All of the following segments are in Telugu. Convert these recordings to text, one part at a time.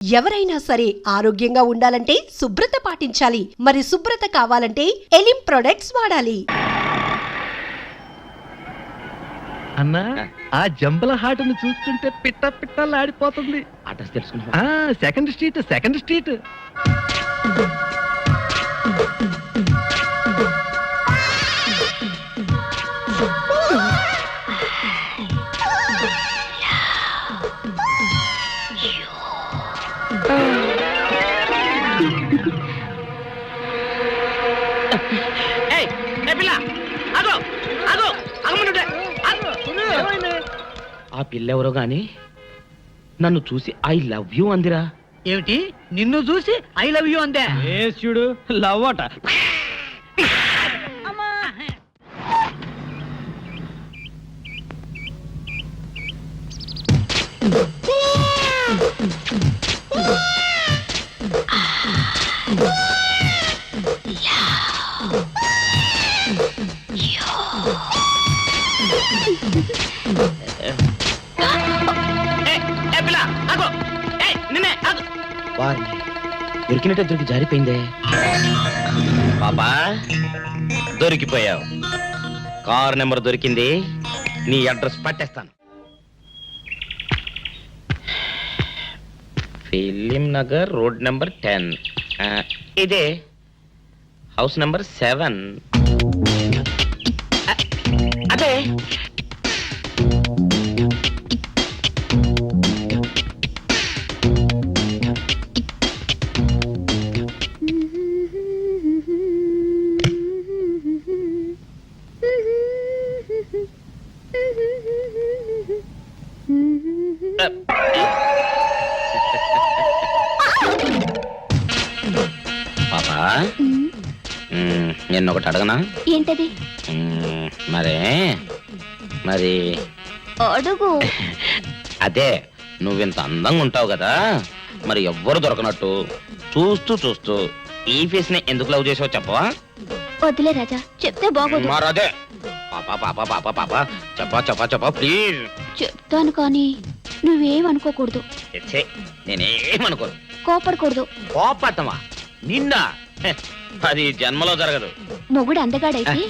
ఎవరైనా సరే ఆరోగ్యంగా ఉండాలంటే శుభ్రత పాటించాలి. మరి శుభ్రత కావాలంటే ఎలిం ప్రొడక్ట్స్ వాడాలి. అన్నా ఆ జంబల హాటను చూస్తుంటే పిట్ట పిట్టలాడిపోతుంది. అడ్రస్ తెలుసుకున్నా. Second street. ఆ పిల్లెవరో గాని నన్ను చూసి ఐ లవ్ యూ అందిరా. ఏమిటి నిన్ను చూసి ఐ లవ్ యూ అందే? చూడు లవ్ అట. దొరికినట్టే దొరికి జారిపోయిందే. పాపా దొరికిపోయావు. కార్ నెంబర్ దొరికింది, నీ అడ్రస్ పట్టేస్తాను. Film Nagar road number 10. ఇదే హౌస్ నెంబర్ 7. అదే పాపా నేను ఒకటి అడగనా? ఏంటది? మరి అడుగు. అదే నువ్వింత అందంగా ఉంటావు కదా, మరి ఎవ్వరు దొరకనట్టు చూస్తూ ఈ ఫేస్ ని ఎందుకు లవ్ చేసావు చెప్పవా? వద్దులే రాజా, చెప్తే బాగోదు. మరదే చెప్పా ప్లీజ్. చెప్తాను కానీ నువ్వేమనుకోకూడదు. నేనేమనుకోను. కోపడకూడదు. కోపట్టమా నిన్న? అది జన్మలో జరగదు. మొగుడు అందగాడైతే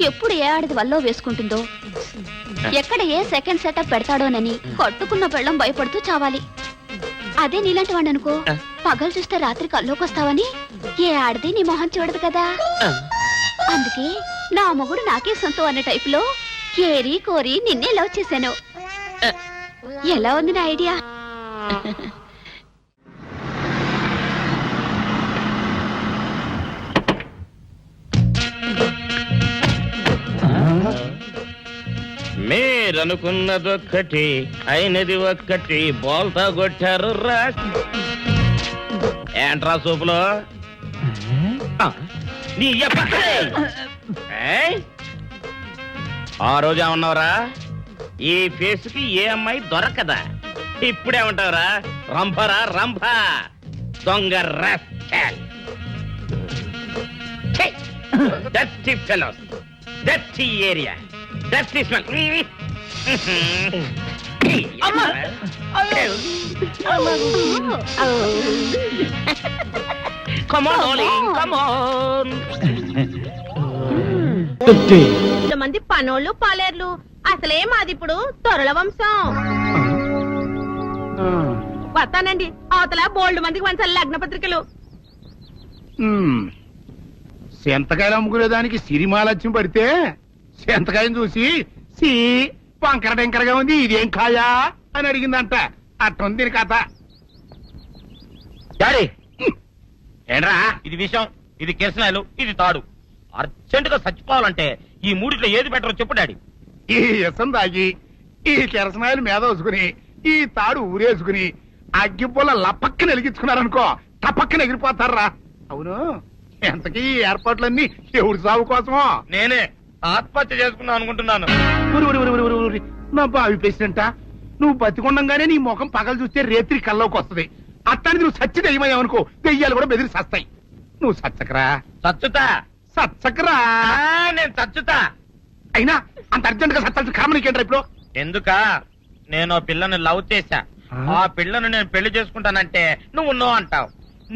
ఎప్పుడు ఏ ఆడది వల్లో వేసుకుంటుందో, ఎక్కడ ఏ సెకండ్ సెటప్ పెడతాడోనని కట్టుకున్న పెళ్ళం భయపడుతూ చావాలి. అదే నీలాంటి వాడు అనుకో, పగలు చూస్తే రాత్రి కల్లోకొస్తావని ఏ ఆడది నీ మొహం చూడదు కదా. అందుకే నా మొగుడు నాకే సొంతం అన్న టైపులో ఏరి కోరి నిన్నే లవ్ చేశాను. ఎలా ఉంది నా ఐడియా? మీరనుకున్నదొక్కటి అయినది ఒక్కటి, బోల్తా కొట్టారు రా. ఏంట్రా సూపులో నీ ఆ రోజు ఏమన్నావురా? ఈ ఫేస్ కి ఏ అమ్మాయి దొరకదా. ఇప్పుడేమంటావురా? రంభరా రంభ, దొంగ rascal. Dirty fellows, dirty area, dirty smell. Come on, darling, come on. మంది పనోళ్ళు పాలేర్లు, అసలే మాది ఇప్పుడు తొరల వంశం. వస్తానండి, అవతల బోల్డ్ మందికి వంచాలి లగ్న పత్రికలు. సెంతకాయలు అమ్ముకునేదానికి సిరిమాలత్యం పడితే సెంతకాయని చూసి సి వంకర టెంకరగా ఉంది, ఇదేం కాయా అని అడిగిందంట. అట్టుంది దీని కథ. డాడీ ఏంట్రా? ఇది విషం, ఇది కిరసనాయలు, ఇది తాడు. అర్జెంట్ గా చచ్చిపోవాలంటే ఈ మూడిట్లో ఏది బెటరో చెప్పు డాడీ. ఈ ఇసం తాగి ఈ కిరసనాయలు మీద వేసుకుని ఈ తాడు ఊరేసుకుని అగ్గిపుల్ల లపక్కన వెలిగించుకున్నారనుకో, టపక్కన ఎగిరిపోతారా. అవును, ఎంతకీ ఈ ఏర్పాట్లన్నీ ఎవరి సాగు కోసమో? నేనే ఆత్మహత్య చేసుకున్నాను అనుకుంటున్నాను. నా బావి పేసినంట, నువ్వు బతికొండంగానే నీ ముఖం పగలు చూస్తే రేత్రి కల్లోకి వస్తుంది. అట్టానికి నువ్వు సచ్చి దెయ్యమయ్యావనుకో, దెయ్యాలు కూడా బెదిరి సస్తాయి. నువ్వు సచ్చకరా. సచ్చకరా. నేను చచ్చుతా. అయినా అంత అర్జెంట్ గా సత్తాల్సిన కారణం నీకేంట్రా ఇప్పుడు? ఎందుక? నేను పిల్లని లవ్ చేశా, ఆ పిల్లను నేను పెళ్లి చేసుకుంటానంటే నువ్వు నో అంటావు.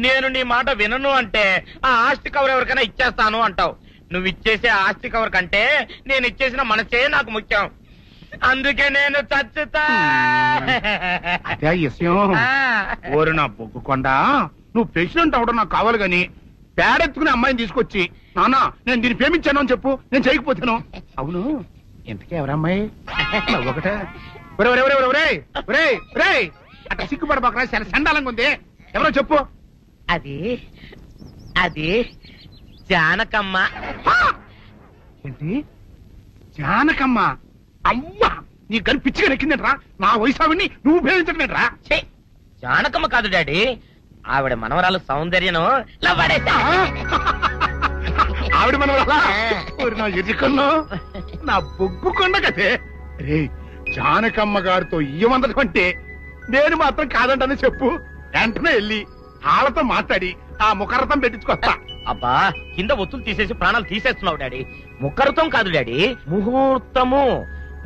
నేను నీ మాట వినను అంటే ఆ ఆస్తి కవర్ ఎవరికైనా ఇచ్చేస్తాను అంటావు. నువ్వు ఇచ్చేసే ఆస్తి కవర్ కంటే నేను ఇచ్చేసిన మనసే నాకు ముఖ్యం. అందుకే నేను చచ్చుతా. అదే విషయం. ఓరు నా బొగ్గుకొండ, నువ్వు ప్రెసిడెంట్ అవడం నాకు కావాలి గాని పేడెత్తుకునే అమ్మాయిని తీసుకొచ్చి నాన్న నేను దీన్ని ప్రేమించాను అని చెప్పు, నేను చేయకపోతాను. అవును, ఇంతకీ ఎవరమ్మాయి? ఒకటే అట్లా సిగ్గుపడబాకరా, చాలా సండాలంగా ఉంది. ఎవరో చెప్పు. అది అది జానకమ్మ. ఏంటి జానకమ్మ? అమ్మా, నీ గని పిచ్చిగా నెక్కిందంట్రా. నా వయసావిని నువ్వు ప్రేమించటమేట్రా? ఛీ, జానకమ్మ కాదు డాడీ, ఆవిడ మనవరాలు సౌందర్యను ఆవిడ మన నా ఎదుకున్నా నా బొగ్గుకొండ కదే. రే, జానకమ్మ గారితో ఇయ్యమందడం అంటే నేను మాత్రం కాదంటని చెప్పు. వెంటనే వెళ్ళి వాళ్ళతో మాట్లాడి ఆ ముఖరథం పెట్టించుకొస్తా. అబ్బా, కింద ఒత్తులు తీసేసి ప్రాణాలు తీసేస్తున్నావు డాడీ. ముఖరుతం కాదు డాడీ, ముహూర్తము.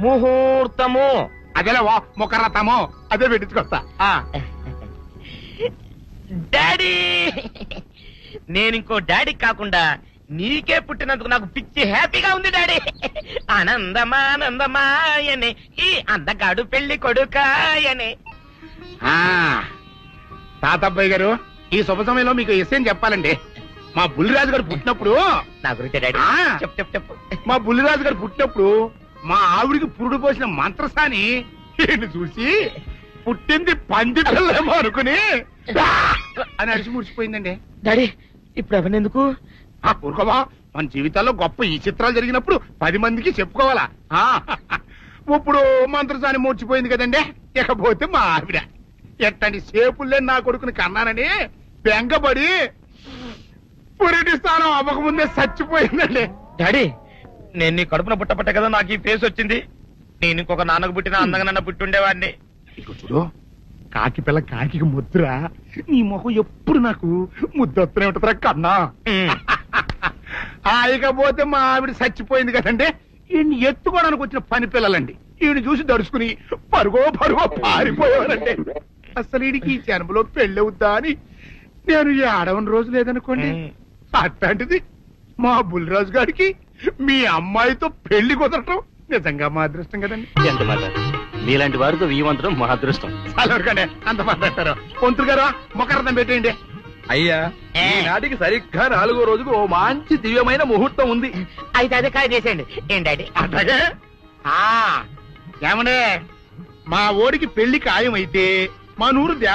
ముహూర్తము అదేలా ముఖరథము, అదే పెట్టించుకొస్తా. డాడీ, నేను ఇంకో డాడీ కాకుండా నీకే పుట్టినందుకు నాకు పిచ్చి హ్యాపీగా ఉంది డాడీ. ఆనందమానందమాయనే ఈ అందగాడు పెళ్లి కొడుకాయనే. తాతబ్బాయి గారు, ఈ శుభ సమయంలో మీకు విషయం చెప్పాలండి. మా బుల్లిరాజు గారు పుట్టినప్పుడు నా గురించి డాడీ చెప్పు చెప్పు చెప్పు. మా బుల్లిరాజు గారు పుట్టినప్పుడు మా ఆవిడికి పురుడు పోసిన మంత్రసాని ఈయన్ని చూసి పుట్టింది పంది పిల్లేమో అనుకుని అని అడిచి ముడిచిపోయిందండి. డాడీ, ఇప్పుడు అవన్నెందుకు? ఊరుకోవా, మన జీవితాల్లో గొప్ప ఈ చిత్రాలు జరిగినప్పుడు 10 మందికి చెప్పుకోవాలా. ఇప్పుడు మంత్రసాని మూర్చిపోయింది కదండి. ఇకపోతే మా ఆవిడ ఎట్టండి సేపుల్లే నా కొడుకుని కన్నానని బెంగపడి పురిటి స్థానం అవ్వకముందే చచ్చిపోయిందండి. డాడీ, నేను నీ కడుపున పుట్టపట్ట కదా నాకు ఈ ఫేస్ వచ్చింది. నేను ఇంకొక నాన్నకు పుట్టిన అందంగా నన్ను పుట్టుండేవాడిని. ఇక చూడు, కాకి పిల్ల కాకి ముద్దురా. నీ మొహం ఎప్పుడు నాకు ముద్దొత్తనే ఉంటుందిరా కన్నా. ఇకపోతే మా ఆవిడ చచ్చిపోయింది కదండి. ఈయన్ని ఎత్తుకోవడానికి వచ్చిన పని పిల్లలండి. ఈయన చూసి దడుచుకుని పరుగో పారిపోయేవారండి. అసలు ఈడికి ఈ జన్మలో పెళ్ళవుద్దా అని నేను ఈ ఆడవని రోజు లేదనుకోండి. అట్లాంటిది మా బుల్లిరాజు గారికి మీ అమ్మాయితో పెళ్లి కుదరటం నిజంగా మా అదృష్టం కదండి. ఎంత మాట, మీలాంటి వారితో వీవంతరం మా అదృష్టం. చాలవరగానే అంత మాట్లాడతారు. పొంతులు గారు మొకరదం పెట్టేయండి. అయ్యా, ఈనాటికి సరిగ్గా 4వ రోజుకు ఓ మంచి దివ్యమైన ముహూర్తం ఉంది. అయితే అదే కాయ చేసేయండి. ఏం డాడీ? అట్లాగే ఏమనే, మా ఓడికి పెళ్లి ఖాయం అయితే మా నూరు